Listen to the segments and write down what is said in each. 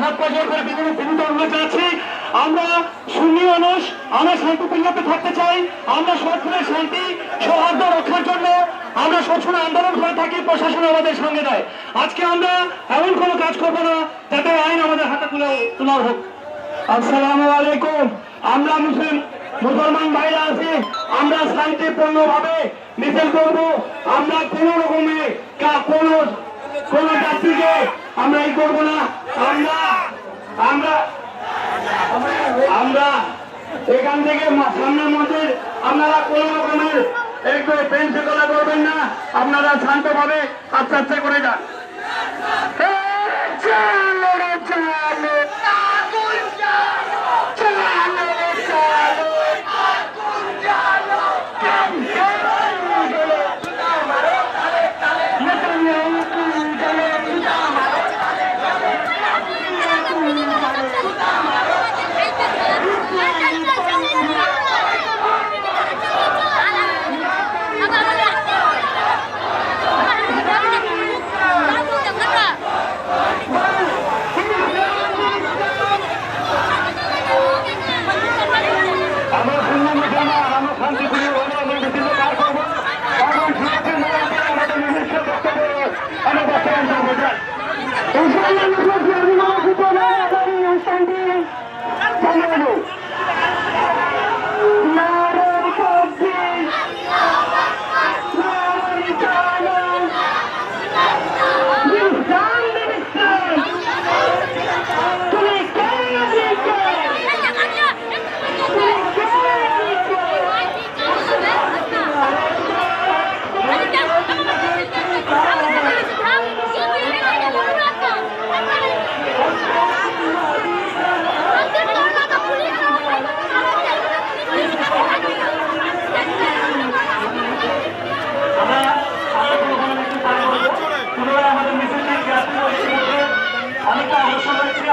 হাত পা জোর করে বিভিন্ন অনুরোধ জানাচ্ছি। আমরা সুন্নি মানুষ, আমরা শান্তিপূর্ণভাবে থাকতে চাই। আমরা সবসময় শান্তি সৌহার্দ্য রক্ষার জন্য আমরা সবসময় আন্দোলন করে থাকি, প্রশাসন আমাদের সঙ্গে দেয়। আজকে আমরা এমন কোনো কাজ করবো না যাতে আইন আমাদের হাতে তোলা হোক। আসসালামু আলাইকুম। আমরা মুসলমান ভাইরা আছি, আমরা শান্তিপূর্ণভাবে মিছিল করবো। আমরা কোন রকমে কোন জাতিকে আমরা এই করবো না। আমরা এখান থেকে সামনের মন্দির আপনারা কোন রকমের একটু পেন্সিকলা করবেন না, আপনারা শান্তভাবে আস্তে আস্তে করে যান।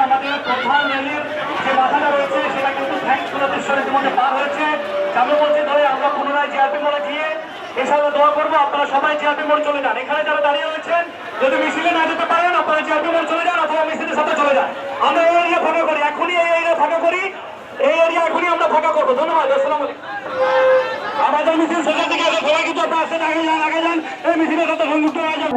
আমাদের প্রধান র্যালির যে বাধাটা রয়েছে সেটা কিন্তু মধ্যে পার হয়েছে। আমরা বলছি ধরে আমরা পুনরায় জিআরপি মোড়ে গিয়ে এসবে দোয়া করবো, আপনারা সবাই জিআরপি মোড় চলে যান। এখানে যারা দাঁড়িয়ে রয়েছেন যদি মিছিলে না যেতে পারেন আপনারা জিআরপি মোড় চলে যান অথবা মিছিলের সাথে চলে যান। আমরা এই এরিয়া ফাঁকা করি, এখনই এই এরিয়া ফাঁকা করি, এই এরিয়া এখনই আমরা ফাঁকা করবো। ধন্যবাদ। আসসালামু আলাইকুম। আমাদের মিছিল সেখান থেকে সবাই কিন্তু আপনারা আসেন, আগে যান এই মিছিলের সাথে সংযুক্ত হয়ে যান।